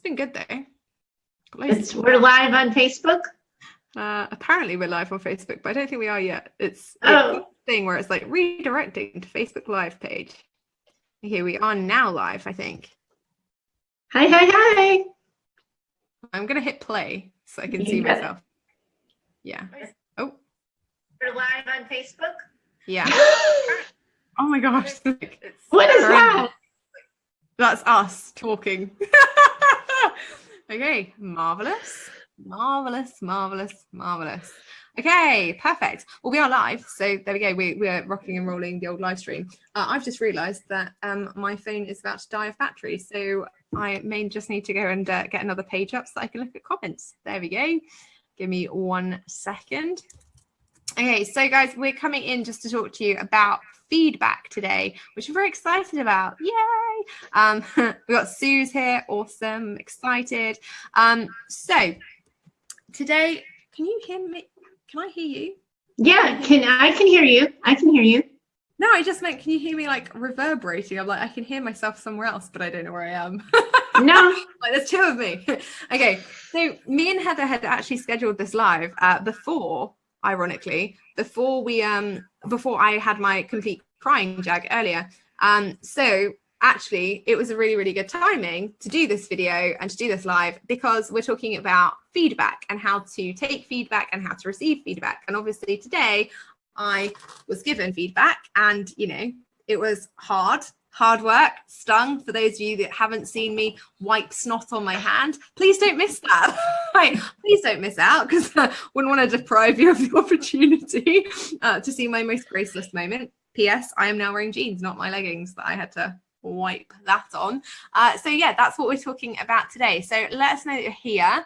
been good though. We're live on Facebook. Apparently we're live on Facebook, but I don't think we are yet. It's a thing where it's like redirecting to Facebook Live page. Here we are now live, I think. Hi. I'm gonna hit play so I can see myself. Yeah. Oh. We're live on Facebook. Yeah. Oh my gosh. What is that? That's us talking. Okay, marvelous. Okay, perfect. Well, we are live, so there we go. We are rocking and rolling the old live stream. I've just realised that my phone is about to die of battery, so I may just need to go and get another page up so I can look at comments. There we go. Give me 1 second. Okay, so guys, we're coming in just to talk to you about feedback today, which I'm very excited about. Yay! We've got Sue's here. Awesome. Excited. So today, can you hear me? Can I hear you? Yeah, I can hear you. I can hear you. No, I just meant, can you hear me like reverberating? I'm like, I can hear myself somewhere else, but I don't know where I am. No. Like, there's two of me. Okay, so me and Heather had actually scheduled this live before, ironically, before I had my complete crying jag earlier. So actually it was a really, really good timing to do this video and to do this live, because we're talking about feedback and how to take feedback and how to receive feedback. And obviously today I was given feedback, and it was hard work, stung. For those of you that haven't seen me wipe snot on my hand, please don't miss that. Right, please don't miss out, because I wouldn't want to deprive you of the opportunity to see my most graceless moment. P.S. I am now wearing jeans, not my leggings that I had to wipe that on. So yeah, that's what we're talking about today. So let us know that you're here.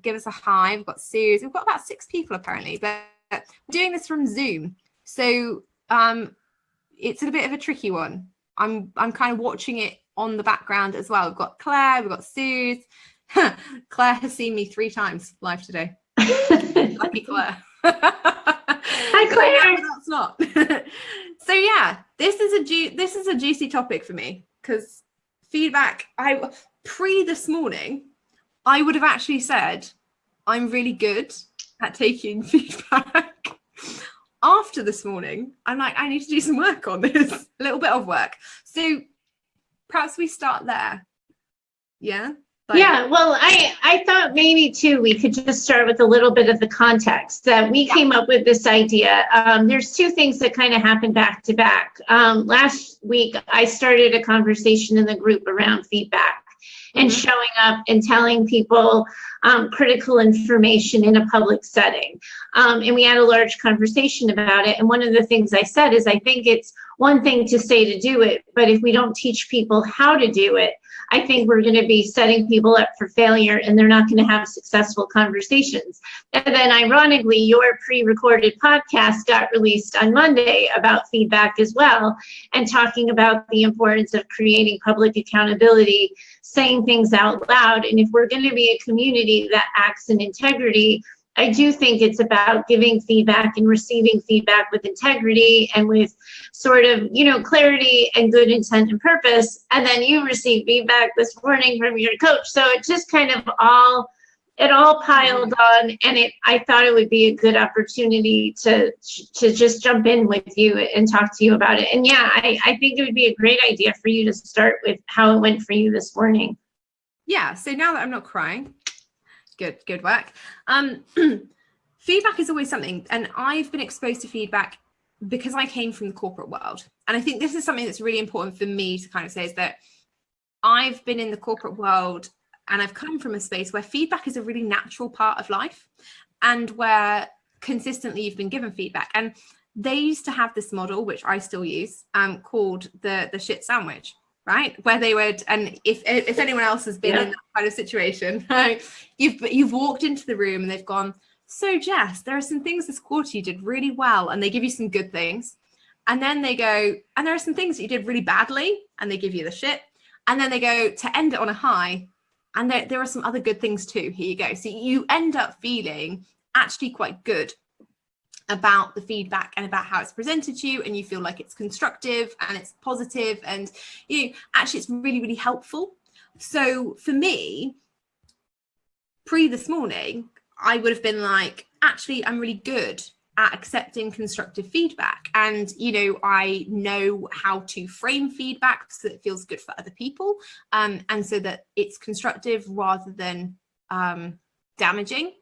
Give us a hi. We've got Suze. We've got about 6 people apparently, but we're doing this from Zoom. So it's a bit of a tricky one. I'm kind of watching it on the background as well. We've got Claire, we've got Suze. Claire has seen me 3 times live today. Lucky Claire. Hi, Claire. That's not. So yeah, this is a juicy topic for me, because feedback. This morning, I would have actually said I'm really good at taking feedback. After this morning, I'm like, I need to do some work on this, a little bit of work. So perhaps we start there. Yeah. Yeah, well, I thought maybe too we could just start with a little bit of the context that we came up with this idea. There's 2 things that kind of happened back to back. Last week, I started a conversation in the group around feedback and showing up and telling people critical information in a public setting. And we had a large conversation about it. And one of the things I said is, I think it's one thing to say to do it, but if we don't teach people how to do it, I think we're going to be setting people up for failure, and they're not going to have successful conversations. And then ironically, your pre-recorded podcast got released on Monday about feedback as well, and talking about the importance of creating public accountability, saying things out loud. And if we're going to be a community that acts in integrity, I do think it's about giving feedback and receiving feedback with integrity and with sort of, clarity and good intent and purpose. And then you received feedback this morning from your coach. So it just kind of all piled on, and I thought it would be a good opportunity to just jump in with you and talk to you about it. And yeah, I think it would be a great idea for you to start with how it went for you this morning. Yeah. So now that I'm not crying, good work. Feedback is always something, and I've been exposed to feedback because I came from the corporate world. And I think this is something that's really important for me to kind of say, is that I've been in the corporate world and I've come from a space where feedback is a really natural part of life, and where consistently you've been given feedback. And they used to have this model, which I still use, called the shit sandwich. Right, where they would, and if anyone else has been in that kind of situation, right, you've walked into the room and they've gone, so Jess, there are some things this quarter you did really well, and they give you some good things, and then they go, and there are some things that you did really badly, and they give you the shit, and then they go to end it on a high, and there are some other good things too. Here you go. So you end up feeling actually quite good about the feedback and about how it's presented to you, and you feel like it's constructive and it's positive, and actually it's really, really helpful. So for me, pre this morning, I would have been like, actually, I'm really good at accepting constructive feedback. And, you know, I know how to frame feedback so that it feels good for other people. And so that it's constructive rather than damaging.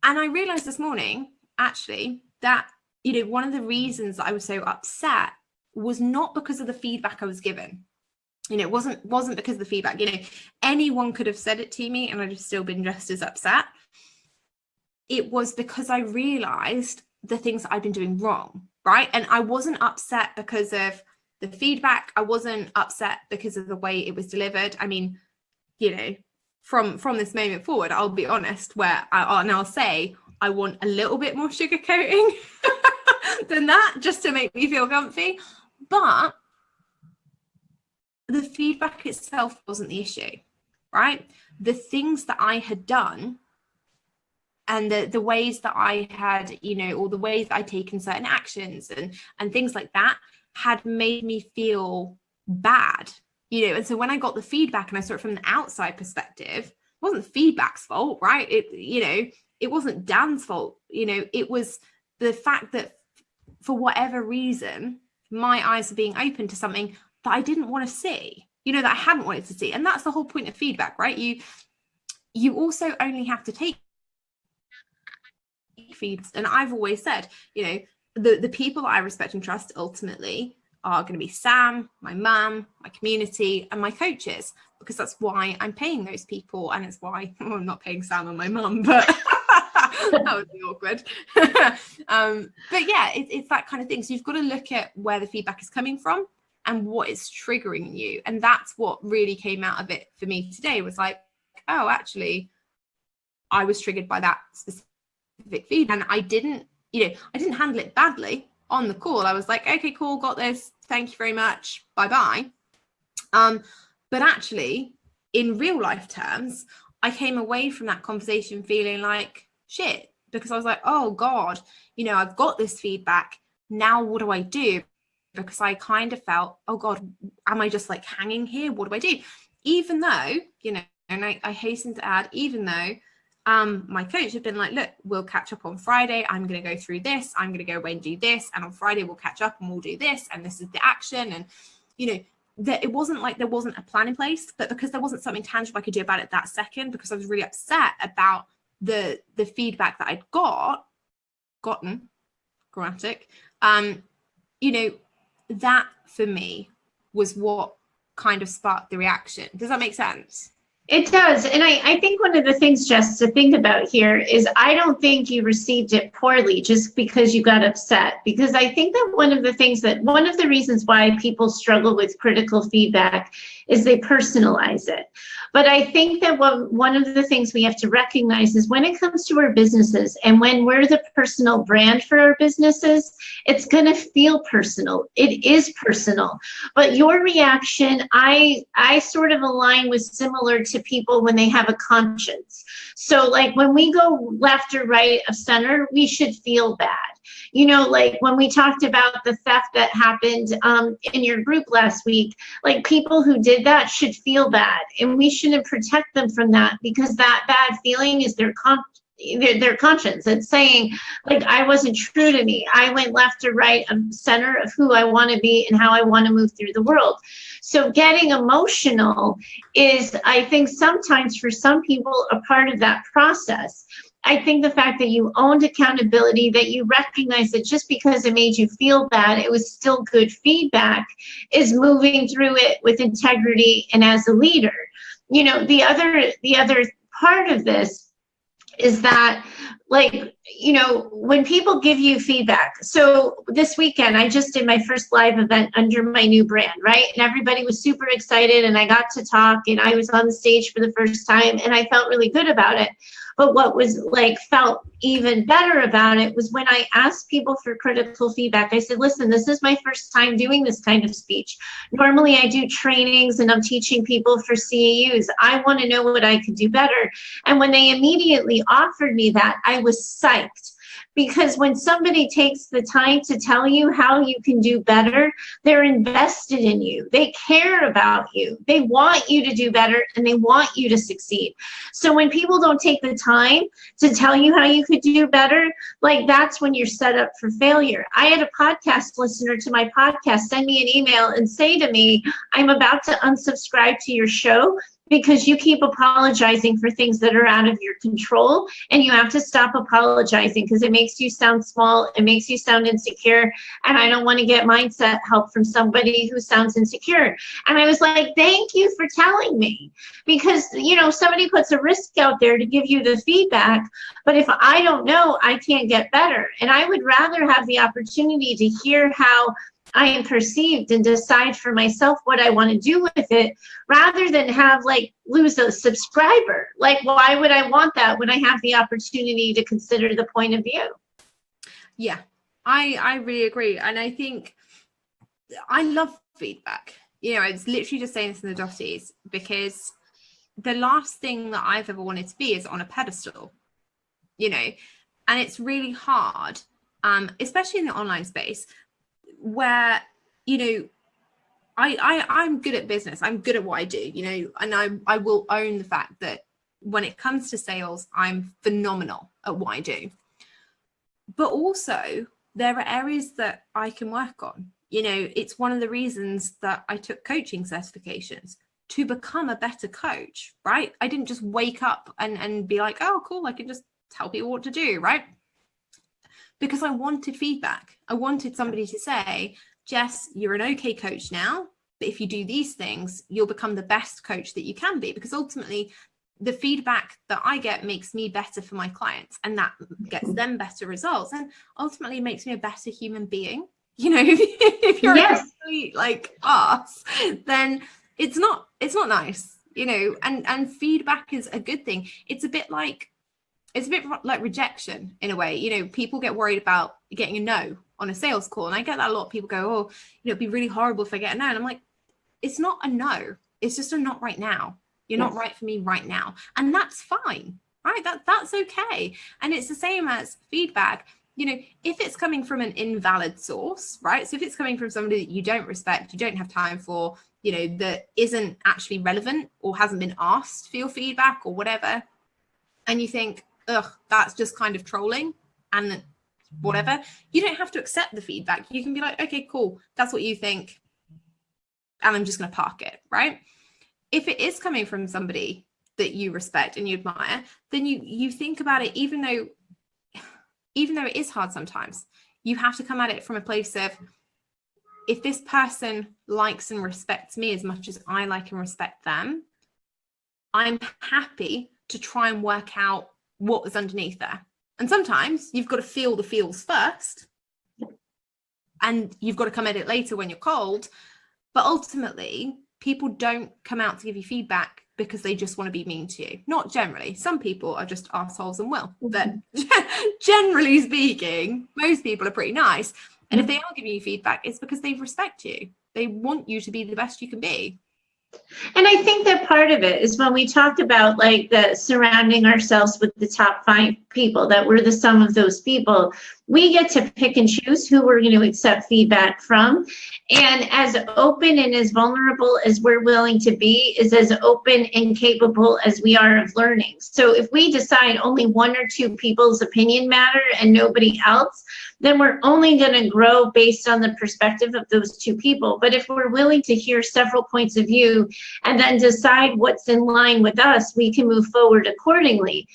And I realized this morning, actually, that, you know, one of the reasons that I was so upset was not because of the feedback I was given. You know, it wasn't because of the feedback. You know, anyone could have said it to me and I'd have still been just as upset. It was because I realized the things that I'd been doing wrong, right? And I wasn't upset because of the feedback. I wasn't upset because of the way it was delivered. I mean, you know, from this moment forward, I'll be honest, I'll say I want a little bit more sugarcoating than that, just to make me feel comfy. But the feedback itself wasn't the issue, right? The things that I had done and the ways that I had, you know, or the ways that I'd taken certain actions and things like that had made me feel bad, you know. And so when I got the feedback and I saw it from the outside perspective, it wasn't feedback's fault, right? It, you know, it wasn't Dan's fault, you know, it was the fact that for whatever reason, my eyes were being open to something that I didn't want to see, you know, that I hadn't wanted to see. And that's the whole point of feedback, right? You also only have to take feeds. And I've always said, you know, the people that I respect and trust ultimately are going to be Sam, my mum, my community, and my coaches, because that's why I'm paying those people. And it's why I'm not paying Sam and my mum, but that would be awkward. But yeah, it's that kind of thing. So you've got to look at where the feedback is coming from and what is triggering you. And that's what really came out of it for me today, was like, oh, actually, I was triggered by that specific feed, and I didn't handle it badly on the call. I was like, okay, cool, got this, thank you very much, bye. But actually, in real life terms, I came away from that conversation feeling like shit, because I was like, oh God, you know, I've got this feedback, now what do I do? Because I kind of felt, oh God, am I just like hanging here? What do I do? Even though, you know, and I hasten to add, even though my coach had been like, look, we'll catch up on Friday. I'm going to go through this. I'm going to go away and do this. And on Friday, we'll catch up and we'll do this. And this is the action. And, you know, that it wasn't like there wasn't a plan in place, but because there wasn't something tangible I could do about it that second, because I was really upset about the feedback that I'd gotten, grammatic, you know, that for me was what kind of sparked the reaction. Does that make sense? It does. And I think one of the things, Jess, to think about here is I don't think you received it poorly just because you got upset. Because I think that one of the reasons why people struggle with critical feedback is they personalize it. But I think that one of the things we have to recognize is when it comes to our businesses and when we're the personal brand for our businesses, it's going to feel personal. It is personal. But your reaction, I sort of align with similar to people when they have a conscience. So like when we go left or right of center, we should feel bad. You know, like when we talked about the theft that happened in your group last week, like people who did that should feel bad, and we shouldn't protect them from that, because that bad feeling is their conscience. It's saying, like, I wasn't true to me. I went left or right of center of who I want to be and how I want to move through the world. So getting emotional is, I think, sometimes for some people a part of that process. I think the fact that you owned accountability, that you recognize that just because it made you feel bad, it was still good feedback, is moving through it with integrity and as a leader. You know, the other part of this is that, like, you know, when people give you feedback. So this weekend, I just did my first live event under my new brand, right? And everybody was super excited, and I got to talk, and I was on the stage for the first time, and I felt really good about it. But what was like felt even better about it was when I asked people for critical feedback. I said, listen, this is my first time doing this kind of speech. Normally I do trainings and I'm teaching people for CEUs. I want to know what I could do better. And when they immediately offered me that, I was psyched, because when somebody takes the time to tell you how you can do better, they're invested in you. They care about you. They want you to do better and they want you to succeed. So when people don't take the time to tell you how you could do better, like that's when you're set up for failure. I had a podcast listener to my podcast send me an email and say to me, I'm about to unsubscribe to your show because you keep apologizing for things that are out of your control, and you have to stop apologizing because it makes you sound small, it makes you sound insecure, and I don't want to get mindset help from somebody who sounds insecure. And I was like, thank you for telling me, because somebody puts a risk out there to give you the feedback, but if I don't know, I can't get better. And I would rather have the opportunity to hear how I am perceived and decide for myself what I want to do with it, rather than lose a subscriber. Like, why would I want that when I have the opportunity to consider the point of view? Yeah, I really agree. And I think I love feedback. I was literally just saying this in the Dotties, because the last thing that I've ever wanted to be is on a pedestal, and it's really hard, especially in the online space, where I'm good at business, I'm good at what I do, and I will own the fact that when it comes to sales, I'm phenomenal at what I do. But also there are areas that I can work on. It's one of the reasons that I took coaching certifications, to become a better coach, right? I didn't just wake up and be like, oh cool, I can just tell people what to do, right? Because I wanted feedback. I wanted somebody to say, Jess, you're an okay coach now, but if you do these things, you'll become the best coach that you can be. Because ultimately, the feedback that I get makes me better for my clients, and that gets them better results, and ultimately makes me a better human being. If you're actually like us, then it's not nice, and feedback is a good thing. It's a bit like rejection in a way. People get worried about getting a no on a sales call, and I get that a lot. People go, oh, it'd be really horrible if I get a no. And I'm like, it's not a no, it's just a not right now. You're not right for me right now, and that's fine, right? That's okay. And it's the same as feedback. If it's coming from an invalid source, right? So if it's coming from somebody that you don't respect, you don't have time for, that isn't actually relevant or hasn't been asked for your feedback or whatever, and you think, ugh, that's just kind of trolling and whatever, you don't have to accept the feedback. You can be like, okay, cool, that's what you think, and I'm just going to park it, right? If it is coming from somebody that you respect and you admire, then you think about it, even though it is hard sometimes, you have to come at it from a place of, if this person likes and respects me as much as I like and respect them, I'm happy to try and work out what was underneath there. And sometimes you've got to feel the feels first, and you've got to come at it later when you're cold. But ultimately, people don't come out to give you feedback because they just want to be mean to you. Not generally. Some people are just assholes and will. But generally speaking, most people are pretty nice. And if they are giving you feedback, it's because they respect you. They want you to be the best you can be. And I think that part of it is when we talked about the surrounding ourselves with the top 5 people, that we're the sum of those people. We get to pick and choose who we're going to accept feedback from. And as open and as vulnerable as we're willing to be is as open and capable as we are of learning. So if we decide only 1 or 2 people's opinion matter and nobody else, then we're only going to grow based on the perspective of those 2 people. But if we're willing to hear several points of view and then decide what's in line with us, we can move forward accordingly.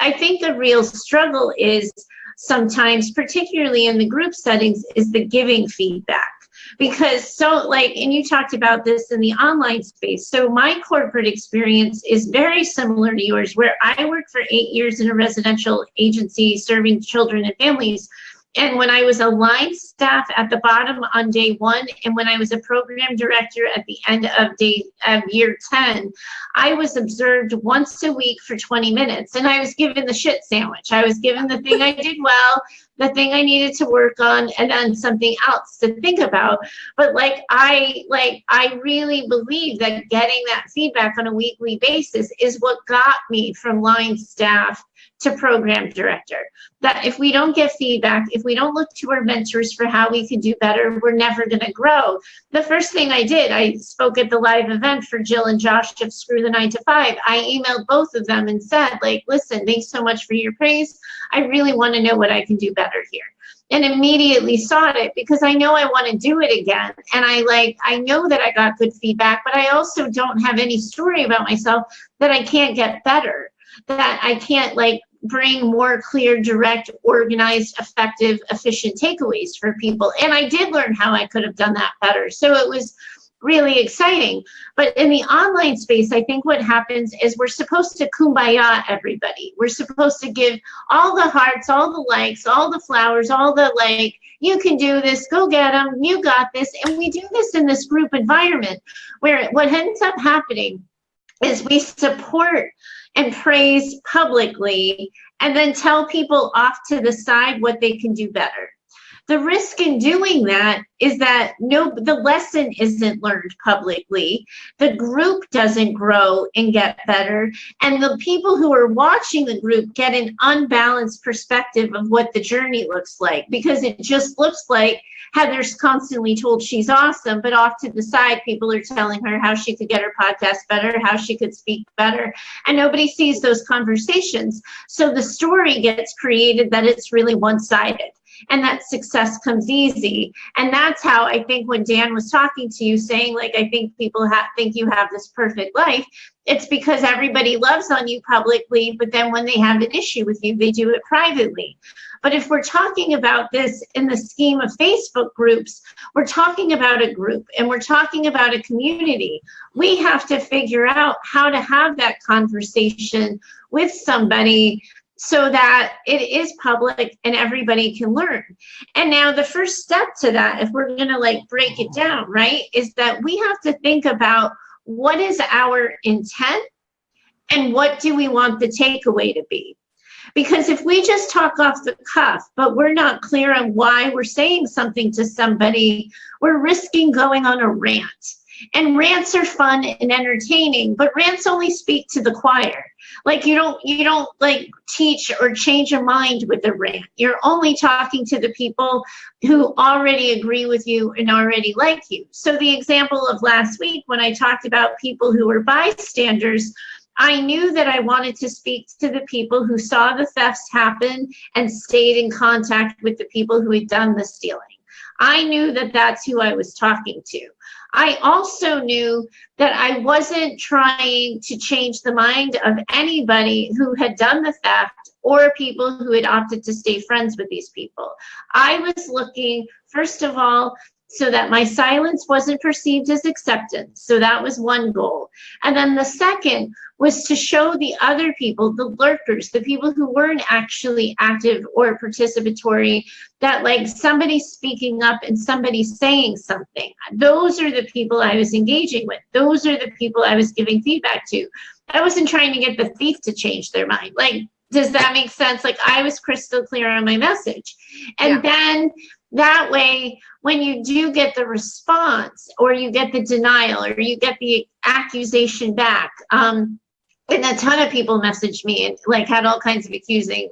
I think the real struggle is sometimes, particularly in the group settings, is the giving feedback. Because and you talked about this in the online space. So my corporate experience is very similar to yours, where I worked for 8 years in a residential agency serving children and families. And when I was a line staff at the bottom on day 1, and when I was a program director at the end of year 10, I was observed once a week for 20 minutes, and I was given the shit sandwich. I was given the thing I did well, the thing I needed to work on, and then something else to think about. But I really believe that getting that feedback on a weekly basis is what got me from line staff to program director. That if we don't get feedback, if we don't look to our mentors for how we can do better, we're never going to grow. The first thing I did, I spoke at the live event for Jill and Josh of Screw the 9 to 5. I emailed both of them and said, like, listen, thanks so much for your praise. I really want to know what I can do better here. And immediately sought it because I know I want to do it again. And I know that I got good feedback, but I also don't have any story about myself that I can't get better, that I can't bring more clear, direct, organized, effective, efficient takeaways for people. And I did learn how I could have done that better. So it was really exciting. But in the online space, I think what happens is we're supposed to kumbaya everybody. We're supposed to give all the hearts, all the likes, all the flowers, all the you can do this, go get them, you got this. And we do this in this group environment where what ends up happening is we support and praise publicly and then tell people off to the side what they can do better. The risk in doing that is that the lesson isn't learned publicly, the group doesn't grow and get better, and the people who are watching the group get an unbalanced perspective of what the journey looks like, because it just looks like Heather's constantly told she's awesome, but off to the side, people are telling her how she could get her podcast better, how she could speak better, and nobody sees those conversations. So the story gets created that it's really one-sided, and that success comes easy. And that's how I think when Dan was talking to you saying, I think people think you have this perfect life, it's because everybody loves on you publicly, but then when they have an issue with you, they do it privately. But if we're talking about this in the scheme of Facebook groups, we're talking about a group and we're talking about a community. We have to figure out how to have that conversation with somebody so that it is public and everybody can learn. And now the first step to that, if we're gonna break it down, right, is that we have to think about what is our intent and what do we want the takeaway to be? Because if we just talk off the cuff, but we're not clear on why we're saying something to somebody, we're risking going on a rant. And rants are fun and entertaining, but rants only speak to the choir. You don't teach or change a mind with a rant. You're only talking to the people who already agree with you and already like you. So the example of last week when I talked about people who were bystanders, I knew that I wanted to speak to the people who saw the thefts happen and stayed in contact with the people who had done the stealing. I knew that that's who I was talking to. I also knew that I wasn't trying to change the mind of anybody who had done the theft or people who had opted to stay friends with these people. I was looking, first of all, so that my silence wasn't perceived as acceptance. So that was one goal. And then the second was to show the other people, the lurkers, the people who weren't actually active or participatory, that somebody speaking up and somebody saying something. Those are the people I was engaging with. Those are the people I was giving feedback to. I wasn't trying to get the thief to change their mind. Does that make sense? I was crystal clear on my message. And then that way, when you do get the response or you get the denial or you get the accusation back, and a ton of people messaged me and had all kinds of accusing,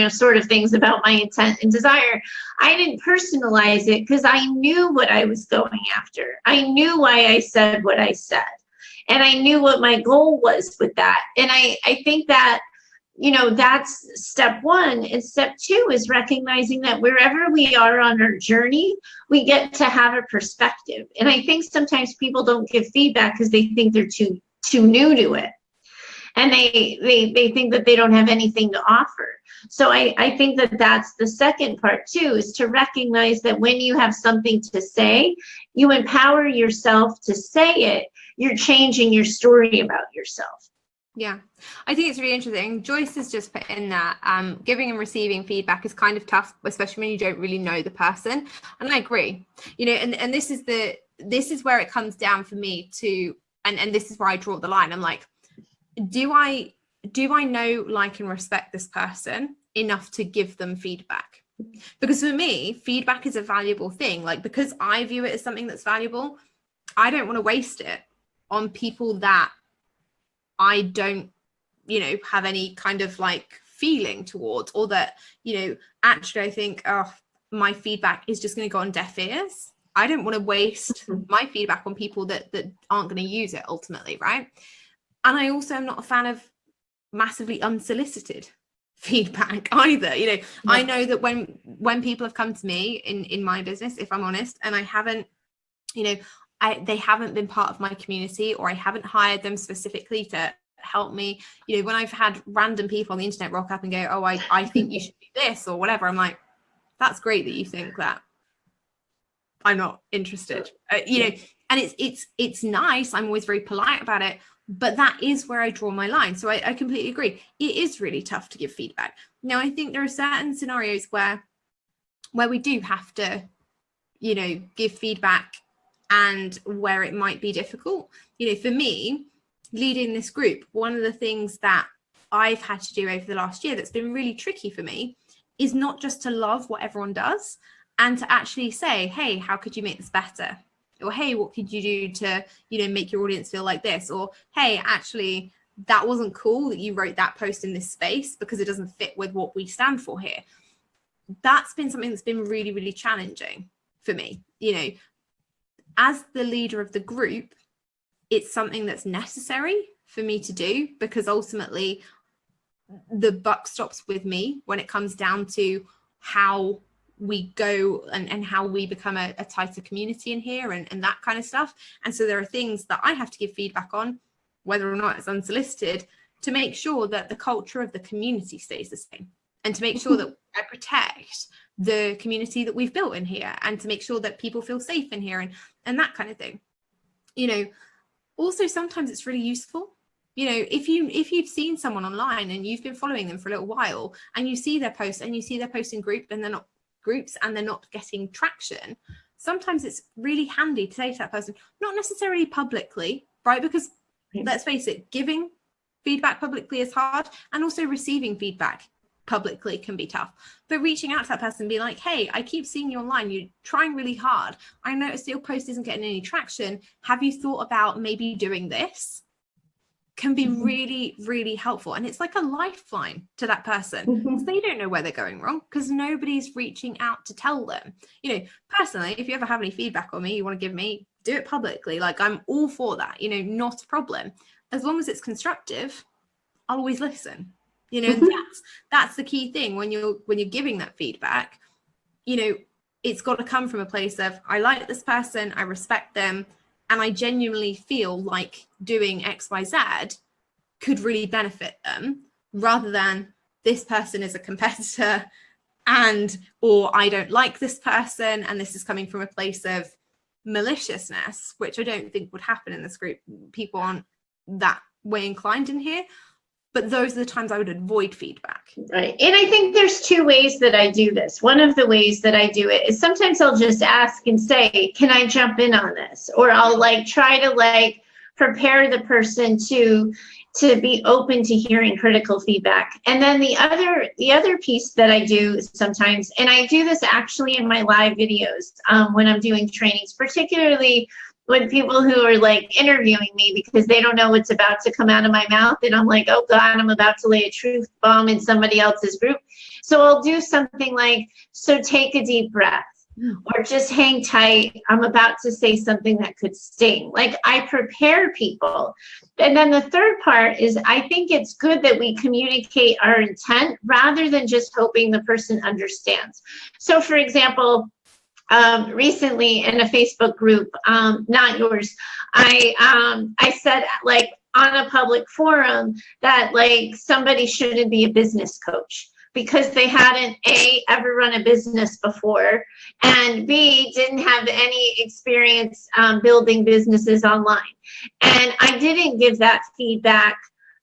sort of things about my intent and desire. I didn't personalize it because I knew what I was going after. I knew why I said what I said. And I knew what my goal was with that. And I think that that's step one. And step two is recognizing that wherever we are on our journey, we get to have a perspective. And I think sometimes people don't give feedback because they think they're too new to it. And they think that they don't have anything to offer. So I think that that's the second part too, is to recognize that when you have something to say, you empower yourself to say it. You're changing your story about yourself. Yeah, I think it's really interesting. Joyce has just put in that giving and receiving feedback is kind of tough, especially when you don't really know the person. And I agree, and this is where it comes down for me to, and this is where I draw the line. I'm like, do I know, like, and respect this person enough to give them feedback? Because for me, feedback is a valuable thing. Because I view it as something that's valuable, I don't want to waste it on people that I don't, have any kind of feeling towards, or that, you know, actually I think, oh, my feedback is just going to go on deaf ears. I don't want to waste my feedback on people that aren't going to use it ultimately, right? And I also am not a fan of massively unsolicited feedback either. You know, I know that when people have come to me in my business, if I'm honest, and I haven't, you know, they haven't been part of my community, or I haven't hired them specifically to help me. You know, when I've had random people on the internet rock up and go, oh, I think you should do this or whatever, I'm like, that's great that you think that. I'm not interested. You know, and it's nice. I'm always very polite about it, but that is where I draw my line. So I completely agree. It is really tough to give feedback. Now, I think there are certain scenarios where we do have to, you know, give feedback, and where it might be difficult. You know, for me, leading this group, one of the things that I've had to do over the last year that's been really tricky for me is not just to love what everyone does, and to actually say, hey, how could you make this better? Or, hey, what could you do to, you know, make your audience feel like this? Or, hey, actually, that wasn't cool that you wrote that post in this space because it doesn't fit with what we stand for here. That's been something that's been really, really challenging for me. You know, as the leader of the group, it's something that's necessary for me to do, because ultimately the buck stops with me when it comes down to how we go and how we become a tighter community in here and that kind of stuff. And so there are things that I have to give feedback on, whether or not it's unsolicited, to make sure that the culture of the community stays the same, and to make sure that I protect the community that we've built in here, and to make sure that people feel safe in here and that kind of thing. You know, also sometimes it's really useful. You know, if you've seen someone online and you've been following them for a little while, and you see their posts and you see their posts in groups and they're not getting traction, sometimes it's really handy to say to that person, not necessarily publicly, right? Because let's face it, giving feedback publicly is hard, and also receiving feedback publicly can be tough. But reaching out to that person and being like, hey, I keep seeing you online, you're trying really hard, I noticed your post isn't getting any traction, have you thought about maybe doing this? Can be really, really helpful. And it's like a lifeline to that person, because they don't know where they're going wrong, because nobody's reaching out to tell them. You know, personally, if you ever have any feedback on me you want to give me, do it publicly. Like, I'm all for that, you know, not a problem. As long as it's constructive, I'll always listen. You know, and that's the key thing when you're giving that feedback. You know, it's got to come from a place of, I like this person, I respect them, and I genuinely feel like doing XYZ could really benefit them, rather than this person is a competitor or I don't like this person, and this is coming from a place of maliciousness, which I don't think would happen in this group. People aren't that way inclined in here. But those are the times I would avoid feedback. Right. And I think there's two ways that I do this. One of the ways that I do it is sometimes I'll just ask and say, can I jump in on this? Or I'll try to prepare the person to be open to hearing critical feedback. And then the other piece that I do sometimes, and I do this actually in my live videos when I'm doing trainings, particularly with people who are interviewing me because they don't know what's about to come out of my mouth. And I'm like, oh God, I'm about to lay a truth bomb in somebody else's group. So I'll do something like, so take a deep breath, or just hang tight. I'm about to say something that could sting. I prepare people. And then the third part is, I think it's good that we communicate our intent rather than just hoping the person understands. So for example, recently in a Facebook group, not yours, I said on a public forum that somebody shouldn't be a business coach because they hadn't ever run a business before, and B, didn't have any experience building businesses online. And I didn't give that feedback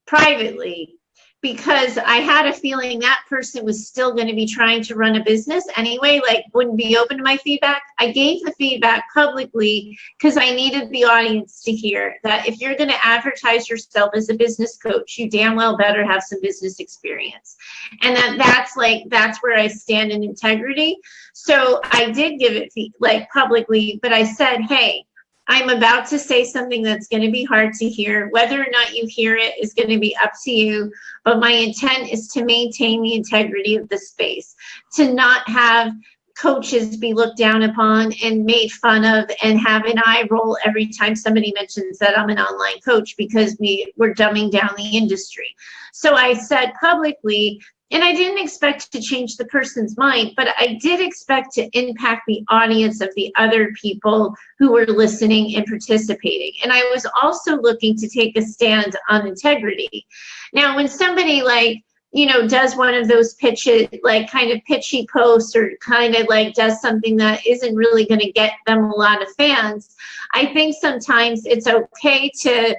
privately, because I had a feeling that person was still going to be trying to run a business anyway, wouldn't be open to my feedback. I gave the feedback publicly because I needed the audience to hear that if you're going to advertise yourself as a business coach, you damn well better have some business experience. And that's where I stand in integrity. So I did give it publicly, but I said, hey, I'm about to say something that's going to be hard to hear. Whether or not you hear it is going to be up to you. But my intent is to maintain the integrity of the space, to not have coaches be looked down upon and made fun of and have an eye roll every time somebody mentions that I'm an online coach, because we're dumbing down the industry. So I said publicly, and I didn't expect to change the person's mind, but I did expect to impact the audience of the other people who were listening and participating. And I was also looking to take a stand on integrity. Now, when somebody does one of those pitches, like kind of pitchy posts, or kind of like does something that isn't really going to get them a lot of fans, I think sometimes it's okay to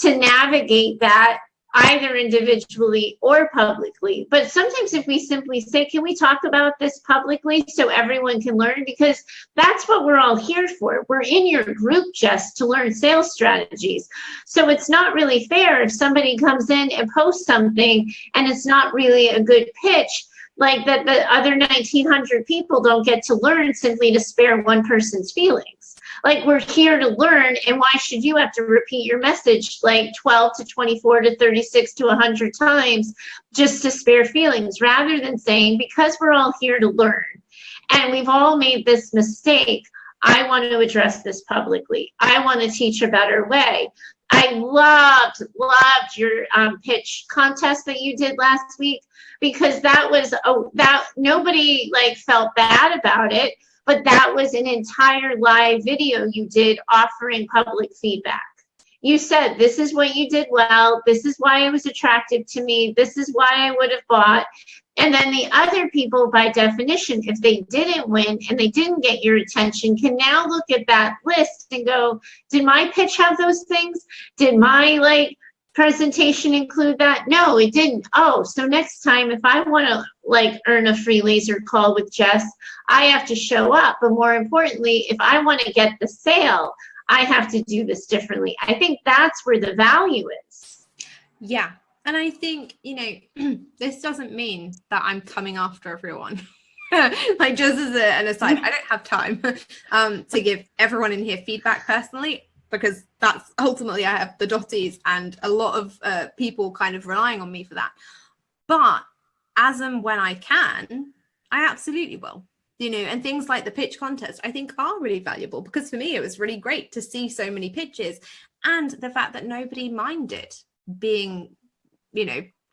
navigate that either individually or publicly. But sometimes if we simply say, can we talk about this publicly so everyone can learn? Because that's what we're all here for. We're in your group just to learn sales strategies. So it's not really fair if somebody comes in and posts something and it's not really a good pitch, like that the other 1,900 people don't get to learn simply to spare one person's feelings. Like, we're here to learn, and why should you have to repeat your message like 12 to 24 to 36 to 100 times just to spare feelings, rather than saying, because we're all here to learn and we've all made this mistake, I want to address this publicly. I want to teach a better way. I loved your pitch contest that you did last week, because that was that nobody felt bad about it. But that was an entire live video you did offering public feedback. You said, this is what you did well. This is why it was attractive to me. This is why I would have bought. And then the other people, by definition, if they didn't win and they didn't get your attention, can now look at that list and go, did my pitch have those things? Did my presentation include that? No, it didn't. Oh, so next time, if I want to earn a free laser call with Jess, I have to show up. But more importantly, if I want to get the sale, I have to do this differently. I think that's where the value is. Yeah. And I think, this doesn't mean that I'm coming after everyone. Just as an aside, I don't have time to give everyone in here feedback personally, because that's ultimately, I have the dotties and a lot of people kind of relying on me for that. But as and when I can, I absolutely will. And things like the pitch contest, I think, are really valuable, because for me, it was really great to see so many pitches, and the fact that nobody minded being,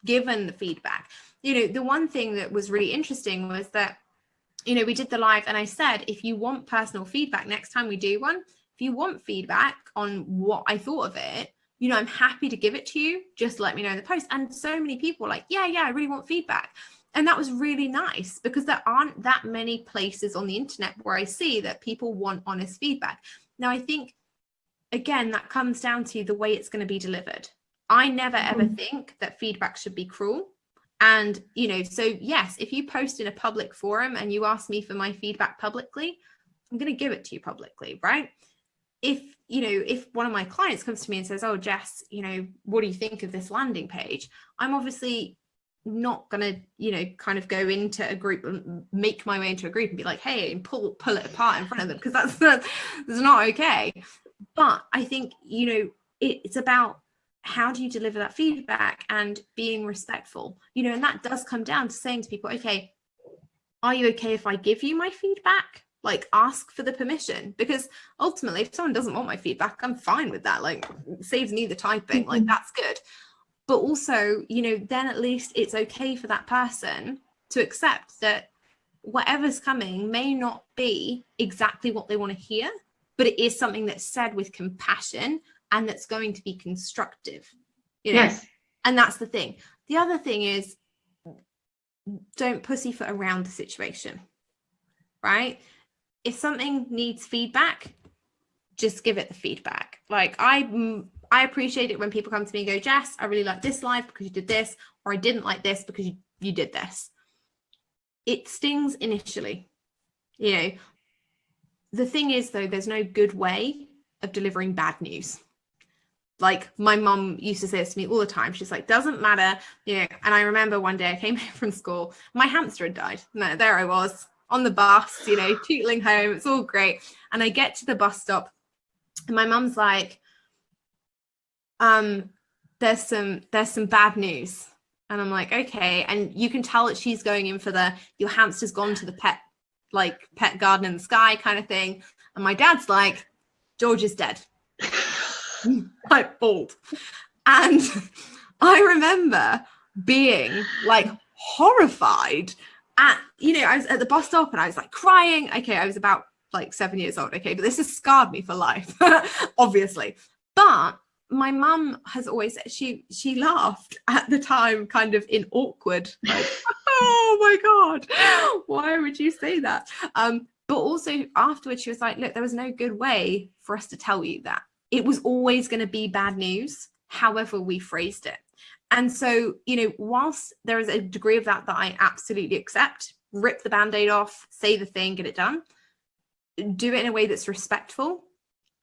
given the feedback. The one thing that was really interesting was that, we did the live, and I said, if you want personal feedback next time we do one, if you want feedback on what I thought of it, I'm happy to give it to you. Just let me know in the post. And so many people were like, yeah, I really want feedback. And that was really nice, because there aren't that many places on the internet where I see that people want honest feedback. Now, I think, again, that comes down to the way it's going to be delivered. I never ever think that feedback should be cruel. And, so yes, if you post in a public forum and you ask me for my feedback publicly, I'm going to give it to you publicly, right? If one of my clients comes to me and says, oh, Jess, what do you think of this landing page? I'm obviously not going to, kind of go into a group and make my way into a group and be like, hey, and pull it apart in front of them, because that's not okay. But I think, it's about how do you deliver that feedback and being respectful, and that does come down to saying to people, okay, are you okay if I give you my feedback? Ask for the permission, because ultimately, if someone doesn't want my feedback, I'm fine with that. It saves me the typing, that's good. But also, then at least it's okay for that person to accept that whatever's coming may not be exactly what they want to hear, but it is something that's said with compassion and that's going to be constructive. Yes. And that's the thing. The other thing is, don't pussyfoot around the situation, right? If something needs feedback, just give it the feedback. I appreciate it when people come to me and go, Jess, I really like this live because you did this, or I didn't like this because you did this. It stings initially. The thing is, though, there's no good way of delivering bad news. My mum used to say this to me all the time. She's like, doesn't matter, and I remember one day I came home from school, my hamster had died. No, there I was on the bus, tootling home. It's all great. And I get to the bus stop And my mum's like, there's some bad news. And I'm like, okay. And you can tell that she's going in for your hamster's gone to the pet garden in the sky kind of thing. And my dad's like, George is dead. Like, bald. And I remember being like horrified at, I was at the bus stop and I was like crying. Okay, I was about like 7 years old. Okay, but this has scarred me for life, obviously. But my mum has always, she laughed at the time, kind of in awkward, like, oh my God, why would you say that? But also afterwards, she was like, look, there was no good way for us to tell you that. It was always going to be bad news, however we phrased it. And so, whilst there is a degree of that I absolutely accept, rip the Band-Aid off, say the thing, get it done, do it in a way that's respectful.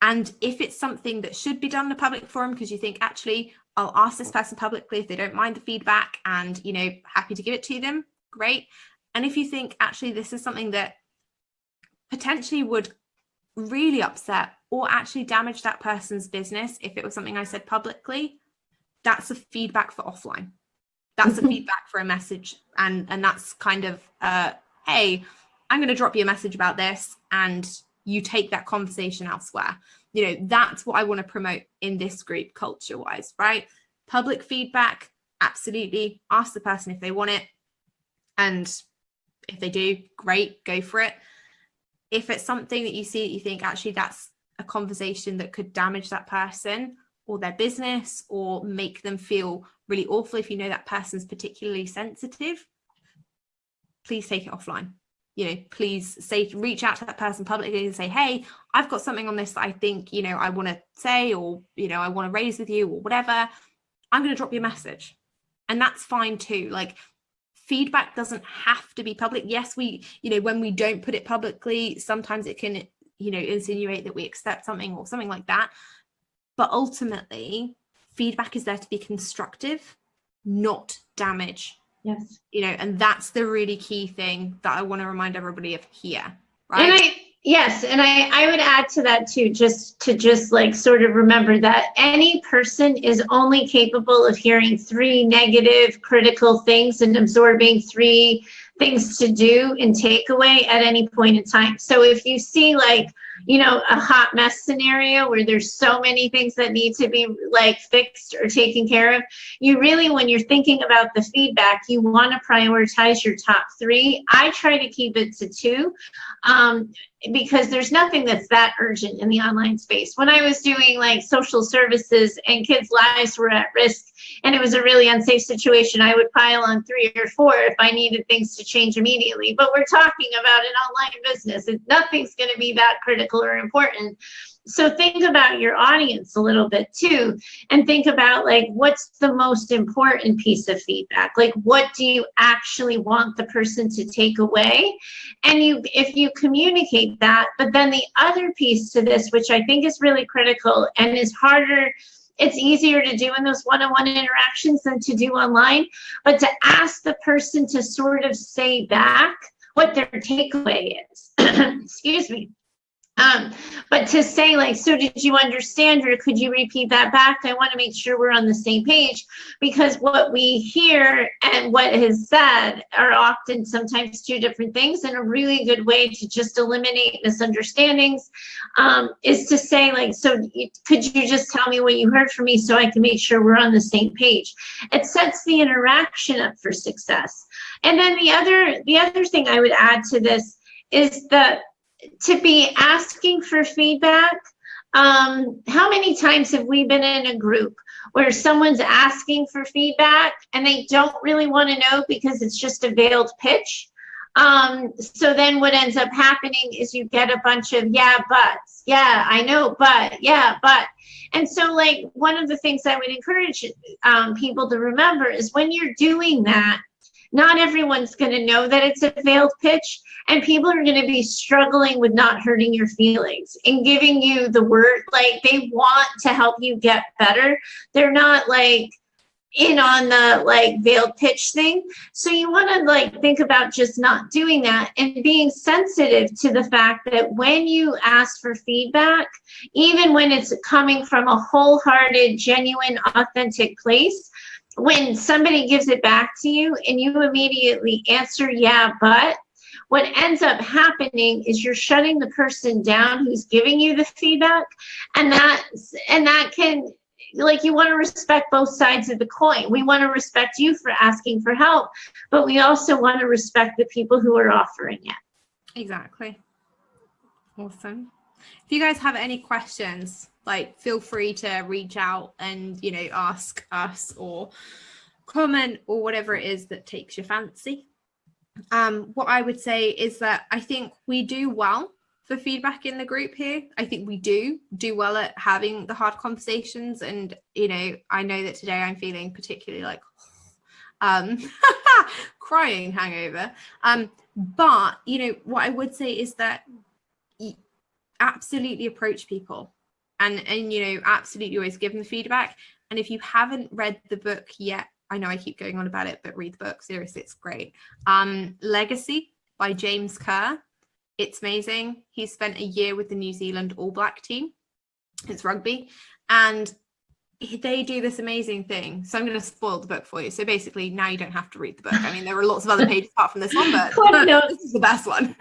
And if it's something that should be done in a public forum, because you think, actually, I'll ask this person publicly if they don't mind the feedback and, happy to give it to them, great. And if you think, actually, this is something that potentially would really upset or actually damage that person's business, if it was something I said publicly, that's a feedback for offline. That's a feedback for a message. And that's kind of, hey, I'm going to drop you a message about this, and you take that conversation elsewhere. That's what I want to promote in this group culture wise, right? Public feedback, absolutely. Ask the person if they want it. And if they do, great, go for it. If it's something that you see that you think, actually, that's a conversation that could damage that person or their business or make them feel really awful, if you know that person's particularly sensitive, please take it offline. Please reach out to that person publicly and say, hey, I've got something on this that I think, I want to say, or, I want to raise with you or whatever. I'm going to drop you a message. And that's fine too. Like, feedback doesn't have to be public. Yes, we, when we don't put it publicly, sometimes it can, insinuate that we accept something or something like that. But ultimately, feedback is there to be constructive, not damage. Yes. And that's the really key thing that I want to remind everybody of here. Right. And I would add to that too, just like sort of remember that any person is only capable of hearing 3 negative, critical things and absorbing 3 things to do and takeaway at any point in time. So if you see like, a hot mess scenario where there's so many things that need to be like fixed or taken care of, you really, when you're thinking about the feedback, you want to prioritize your top 3. I try to keep it to 2. Because there's nothing that's that urgent in the online space. When I was doing like social services and kids' lives were at risk and it was a really unsafe situation, I would pile on 3 or 4 if I needed things to change immediately. But we're talking about an online business, and nothing's going to be that critical or important. So think about your audience a little bit too, and think about like, what's the most important piece of feedback? Like, what do you actually want the person to take away? And if you communicate that, but then the other piece to this, which I think is really critical and is harder, it's easier to do in those one-on-one interactions than to do online, but to ask the person to sort of say back what their takeaway is. Excuse me. But to say like, so did you understand, or could you repeat that back? I want to make sure we're on the same page, because what we hear and what is said are often sometimes 2 different things. And a really good way to just eliminate misunderstandings is to say like, so could you just tell me what you heard from me so I can make sure we're on the same page? It sets the interaction up for success. And then the other thing I would add to this is that to be asking for feedback. How many times have we been in a group where someone's asking for feedback and they don't really want to know because it's just a veiled pitch? So then what ends up happening is you get a bunch of yeah, buts. Yeah, I know, but yeah, but. And so like one of the things I would encourage people to remember is when you're doing that, not everyone's going to know that it's a veiled pitch, and people are going to be struggling with not hurting your feelings and giving you the word. Like, they want to help you get better. They're not like in on the like veiled pitch thing. So you want to like think about just not doing that and being sensitive to the fact that when you ask for feedback, even when it's coming from a wholehearted, genuine, authentic place, when somebody gives it back to you and you immediately answer, yeah, but what ends up happening is you're shutting the person down who's giving you the feedback. And that can, like, you want to respect both sides of the coin. We want to respect you for asking for help, but we also want to respect the people who are offering it. Exactly. Awesome. If you guys have any questions, like, feel free to reach out and, you know, ask us or comment or whatever it is that takes your fancy. What I would say is that I think we do well for feedback in the group here. I think we do well at having the hard conversations, and you know, I know that today I'm feeling particularly like crying hangover, but you know what I would say is that absolutely approach people and you know, absolutely always give them the feedback. And if you haven't read the book yet, I know I keep going on about it, but read the book, seriously, it's great. Legacy by James Kerr. It's amazing. He spent a year with the New Zealand All Black team. It's rugby. And they do this amazing thing. So I'm going to spoil the book for you. So basically, now you don't have to read the book. I mean, there are lots of other pages apart from this one, but this is the best one.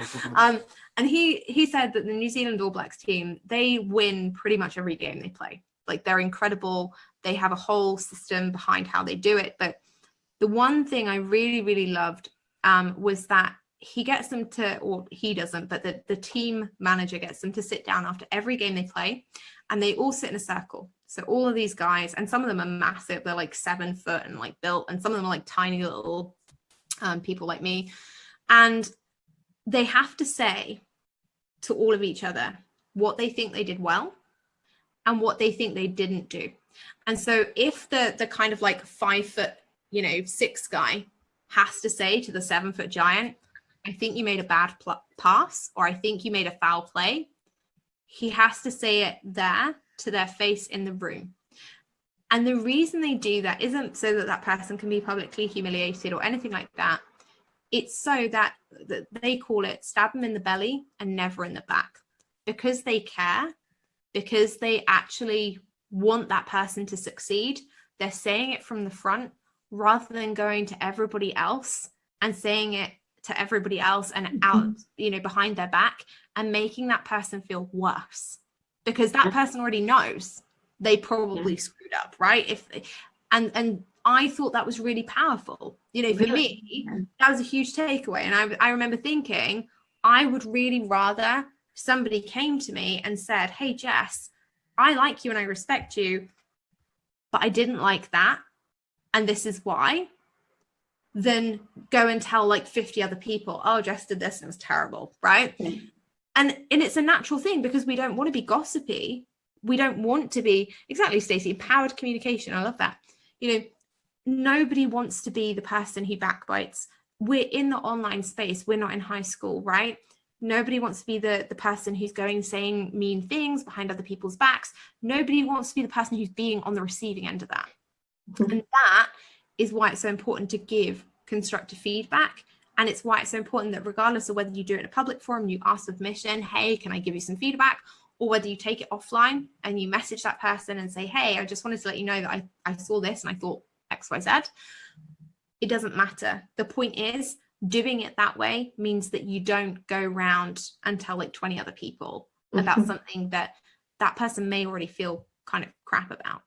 And he said that the New Zealand All Blacks team, they win pretty much every game they play. Like, they're incredible. They have a whole system behind how they do it. But the one thing I really, really loved was that he gets them to, or he doesn't, but the team manager gets them to sit down after every game they play, and they all sit in a circle. So all of these guys, and some of them are massive, they're like 7 foot and like built, and some of them are like tiny little people like me. And they have to say to all of each other what they think they did well and what they think they didn't do. And so if the kind of like 5 foot, you know, 6 guy has to say to the 7 foot giant, I think you made a bad pass, or I think you made a foul play, he has to say it there to their face in the room. And the reason they do that isn't so that that person can be publicly humiliated or anything like that. It's so that they call it stab them in the belly and never in the back, because they care, because they actually want that person to succeed. They're saying it from the front rather than going to everybody else and saying it to everybody else and out, you know, behind their back, and making that person feel worse, because that person already knows they probably screwed up, right? And I thought that was really powerful. You know, for me, that was a huge takeaway. And I remember thinking, I would really rather somebody came to me and said, hey, Jess, I like you and I respect you, but I didn't like that, and this is why, than go and tell like 50 other people, oh, Jess did this and it was terrible, right? And it's a natural thing, because we don't want to be gossipy. We don't want to be, exactly, Stacey, empowered communication. I love that. You know, nobody wants to be the person who backbites. We're in the online space. We're not in high school, right? Nobody wants to be the person who's going saying mean things behind other people's backs. Nobody wants to be the person who's being on the receiving end of that. And that is why it's so important to give constructive feedback. And it's why it's so important that regardless of whether you do it in a public forum, you ask for permission, hey, can I give you some feedback? Or whether you take it offline and you message that person and say, hey, I just wanted to let you know that I saw this and I thought X, Y, Z. It doesn't matter. The point is, doing it that way means that you don't go around and tell like 20 other people about something that that person may already feel kind of crap about.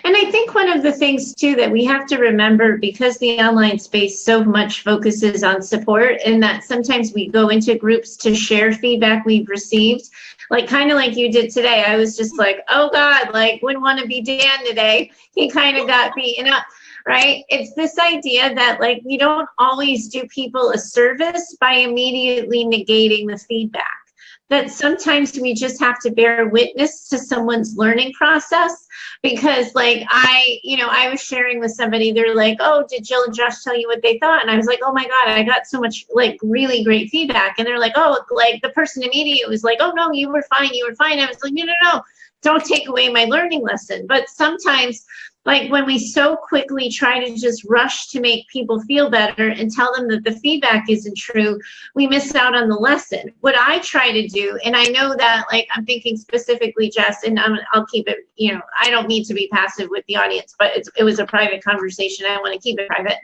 And I think one of the things too that we have to remember, because the online space so much focuses on support, and that sometimes we go into groups to share feedback we've received, like kind of like you did today. I was just like, oh God, like wouldn't want to be Dan today. He kind of got beaten up, right? It's this idea that like we don't always do people a service by immediately negating the feedback. That sometimes we just have to bear witness to someone's learning process, because like I was sharing with somebody, they're like, oh, did Jill and Josh tell you what they thought? And I was like, oh my God, I got so much like really great feedback. And they're like, oh, like the person immediately was like, oh no, you were fine. I was like, no, don't take away my learning lesson. But sometimes Like when we so quickly try to just rush to make people feel better and tell them that the feedback isn't true, we miss out on the lesson. What I try to do, and I know that, like, I'm thinking specifically, Jess, and I'll keep it, you know, I don't need to be passive with the audience, but it was a private conversation. I want to keep it private.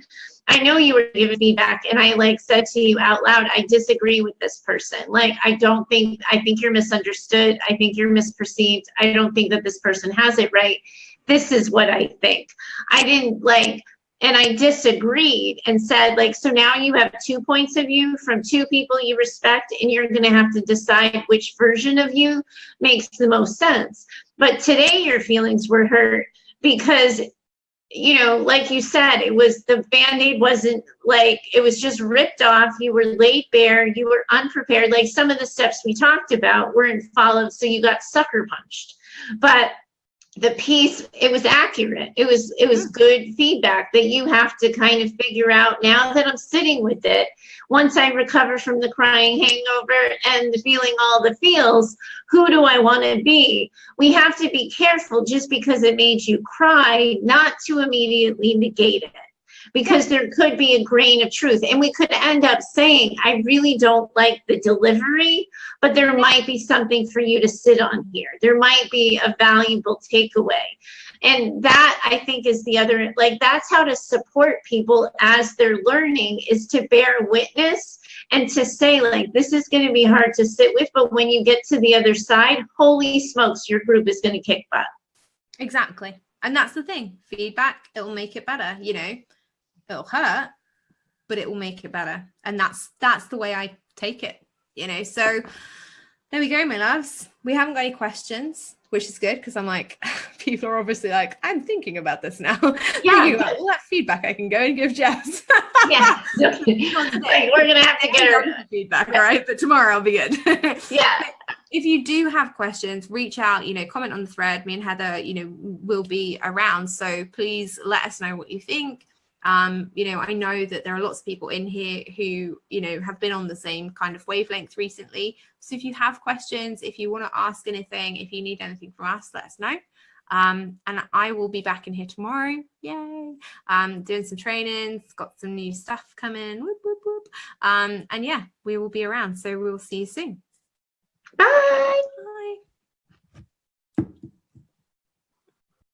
I know you were giving feedback, and I like said to you out loud, I disagree with this person. Like, I think you're misunderstood. I think you're misperceived. I don't think that this person has it right. This is what I think. I didn't like, and I disagreed and said, like, so now you have 2 points of view from 2 people you respect, and you're going to have to decide which version of you makes the most sense. But today your feelings were hurt because, you know, like you said, it was the Band-Aid wasn't like, it was just ripped off. You were laid bare. You were unprepared. Like some of the steps we talked about weren't followed. So you got sucker punched. But the piece, it was accurate. It was good feedback that you have to kind of figure out now that I'm sitting with it. Once I recover from the crying hangover and feeling all the feels, who do I want to be? We have to be careful just because it made you cry, not to immediately negate it. Because there could be a grain of truth. And we could end up saying, I really don't like the delivery, but there might be something for you to sit on here. There might be a valuable takeaway. And that, I think, is the other, like, that's how to support people as they're learning, is to bear witness and to say, like, this is going to be hard to sit with, but when you get to the other side, holy smokes, your group is going to kick butt. Exactly. And that's the thing. Feedback, it will make it better, you know. It'll hurt, but it will make it better. And that's the way I take it, you know. So there we go, my loves. We haven't got any questions, which is good, because I'm like, people are obviously like, I'm thinking about this now. Yeah. Thinking about all that feedback I can go and give Jess. Yeah. Like, we're gonna have to get her feedback, all right? But tomorrow I'll be good. Yeah. If you do have questions, reach out, you know, comment on the thread. Me and Heather, you know, will be around. So please let us know what you think. You know, I know that there are lots of people in here who, you know, have been on the same kind of wavelength recently. So if you have questions, if you want to ask anything, if you need anything from us, let us know. And I will be back in here tomorrow. Yay. Doing some trainings, got some new stuff coming. Whoop, whoop, whoop. And yeah, we will be around. So we will see you soon. Bye.